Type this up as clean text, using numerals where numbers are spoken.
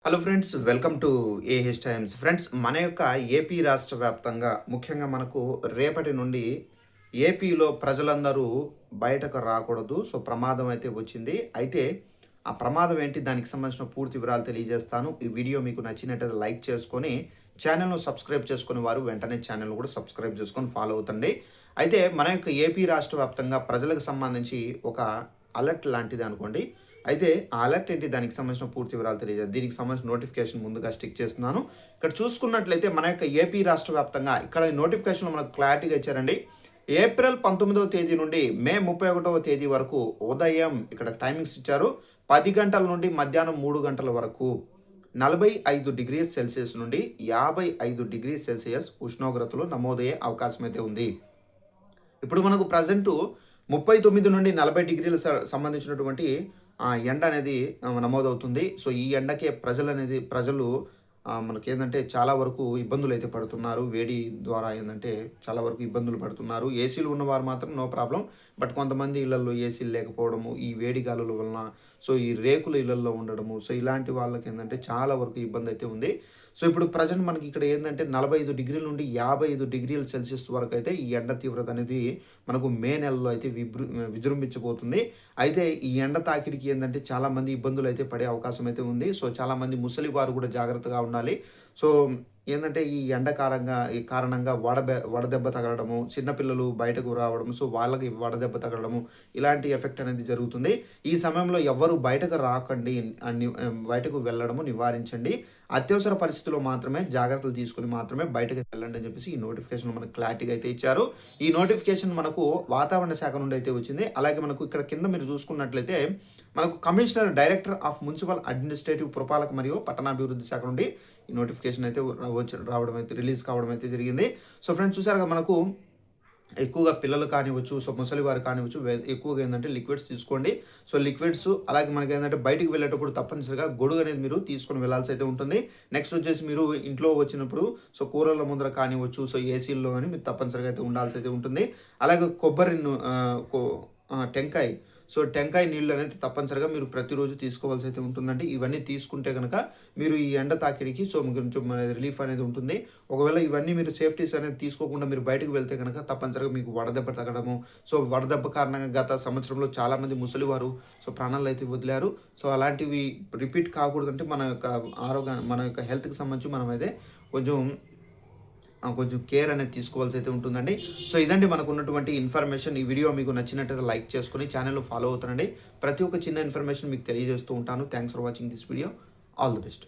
Hello friends, welcome to AH times. Friends, మన యొక్క AP రాష్ట్ర వ్యాప్తంగా ముఖ్యంగా మనకు రేపటి నుండి ఏపీలో ప్రజలందరూ బయటకు రాకూడదు. సో ప్రమాదం అయితే వచ్చింది. అయితే ఆ ప్రమాదం ఏంటి, దానికి సంబంధించిన పూర్తి వివరాలు తెలియజేస్తాను. ఈ వీడియో మీకు నచ్చినట్టయితే లైక్ చేసుకొని ఛానల్ను సబ్స్క్రైబ్ చేసుకునే వారు వెంటనే ఛానల్ కూడా సబ్స్క్రైబ్ చేసుకొని ఫాలో అవుతండి. అయితే మన యొక్క ఏపీ రాష్ట్ర వ్యాప్తంగా ప్రజలకు సంబంధించి ఒక అలర్ట్ లాంటిది అనుకోండి. అయితే ఆ అలర్ట్ ఏంటి, దానికి సంబంధించిన పూర్తి వివరాలు తెలియజేయాలి. దీనికి సంబంధించిన నోటిఫికేషన్ ముందుగా స్టిక్ చేస్తున్నాను. ఇక్కడ చూసుకున్నట్లయితే మన యొక్క ఏపీ రాష్ట్ర వ్యాప్తంగా ఇక్కడ నోటిఫికేషన్లో మనకు క్లారిటీగా ఇచ్చారండి. ఏప్రిల్ 19వ తేదీ నుండి మే 31వ తేదీ వరకు ఉదయం ఇక్కడ టైమింగ్స్ ఇచ్చారు. 10 గంటల నుండి మధ్యాహ్నం 3 గంటల వరకు 45 డిగ్రీ సెల్సియస్ నుండి 55 డిగ్రీ సెల్సియస్ ఉష్ణోగ్రతలు నమోదయ్యే అవకాశం అయితే ఉంది. ఇప్పుడు మనకు ప్రజెంటు 39 నుండి 40 డిగ్రీల సంబంధించినటువంటి ఎండ అనేది నమోదవుతుంది. సో ఈ ఎండకే ప్రజలు మనకేందంటే చాలా వరకు ఇబ్బందులైతే పడుతున్నారు. వేడి ద్వారా ఏందంటే చాలా వరకు ఇబ్బందులు పడుతున్నారు. ఏసీలు ఉన్నవారు మాత్రం నో ప్రాబ్లమ్. బట్ కొంతమంది ఇళ్లల్లో ఏసీలు లేకపోవడము, ఈ వేడి గాలుల వలన, సో ఈ రేకుల ఇళ్లల్లో ఉండడము, సో ఇలాంటి వాళ్ళకి ఏందంటే చాలా వరకు ఇబ్బంది అయితే ఉంది. సో ఇప్పుడు ప్రజెంట్ మనకి ఇక్కడ ఏందంటే 45 డిగ్రీల నుండి 55 డిగ్రీల సెల్సియస్ వరకు అయితే ఈ ఎండ తీవ్రత అనేది మనకు మే నెలలో అయితే విజృంభించబోతుంది. అయితే ఈ ఎండ తాకిడికి ఏందంటే చాలామంది ఇబ్బందులు అయితే పడే అవకాశం అయితే ఉంది. సో చాలామంది ముసలి వారు కూడా జాగ్రత్తగా ఉండాలి. సో ఏందంటే ఈ కారణంగా వడదెబ్బ తగలడము, చిన్నపిల్లలు బయటకు రావడం, సో వాళ్ళకి వడదెబ్బ తగలడము, ఇలాంటి ఎఫెక్ట్ అనేది జరుగుతుంది. ఈ సమయంలో ఎవ్వరు బయటకు రాకండి, బయటకు వెళ్ళడము నివారించండి. అత్యవసర పరిస్థితుల్లో మాత్రమే జాగ్రత్తలు తీసుకొని మాత్రమే బయటకు వెళ్ళండి అని చెప్పేసి ఈ నోటిఫికేషన్ మనకు క్లారిటీగా అయితే ఇచ్చారు. ఈ నోటిఫికేషన్ మనకు వాతావరణ శాఖ నుండి అయితే వచ్చింది. అలాగే మనకు ఇక్కడ కింద మీరు చూసుకున్నట్లయితే మనకు commissioner director of municipal administrative పురపాలక మరియు పట్టణాభివృద్ధి శాఖ నుండి ఈ నోటిఫికేషన్ అయితే రిలీజ్ కావడం అయితే జరిగింది. సో ఫ్రెండ్స్, చూసారు కదా, మనకు ఎక్కువగా పిల్లలు కానివ్వచ్చు, సో ముసలి వారు కానివ్వచ్చు, ఎక్కువగా ఏంటంటే లిక్విడ్స్ తీసుకోండి. సో లిక్విడ్స్, అలాగే మనకి ఏంటంటే బయటికి వెళ్ళేటప్పుడు తప్పనిసరిగా గొడుగు అనేది మీరు తీసుకొని వెళ్ళాల్సి అయితే ఉంటుంది. నెక్స్ట్ వచ్చేసి మీరు ఇంట్లో వచ్చినప్పుడు సో కూరల ముందర కానివ్వచ్చు, సో ఏసీల్లో కానీ మీరు తప్పనిసరిగా అయితే ఉండాల్సి అయితే ఉంటుంది. అలాగే టెంకాయ, సో టెంకాయ నీళ్ళు అనేది తప్పనిసరిగా మీరు ప్రతిరోజు తీసుకోవాల్సి అయితే ఉంటుందండి. ఇవన్నీ తీసుకుంటే కనుక మీరు ఈ ఎండ తాకిడికి సో కొంచెం రిలీఫ్ అనేది ఉంటుంది. ఒకవేళ ఇవన్నీ మీరు సేఫ్టీస్ అనేది తీసుకోకుండా మీరు బయటకు వెళ్తే కనుక తప్పనిసరిగా మీకు వడదెబ్బ తగ్గడము, సో వడదెబ్బ కారణంగా గత సంవత్సరంలో చాలామంది ముసలివారు సో ప్రాణాలు అయితే వదిలారు. సో అలాంటివి రిపీట్ కాకూడదంటే మన యొక్క హెల్త్కి సంబంధించి మనమైతే కొంచెం కేర్ అనేది తీసుకోవాల్సి అయితే ఉంటుందండి. సో ఇదండి మనకు ఉన్నటువంటి ఇన్ఫర్మేషన్. ఈ వీడియో మీకు నచ్చినట్టయితే లైక్ చేసుకొని ఛానల్లో ఫాలో అవుతానండి. ప్రతి ఒక్క చిన్న ఇన్ఫర్మేషన్ మీకు తెలియజేస్తూ ఉంటాను. Thanks for watching this video. All the best.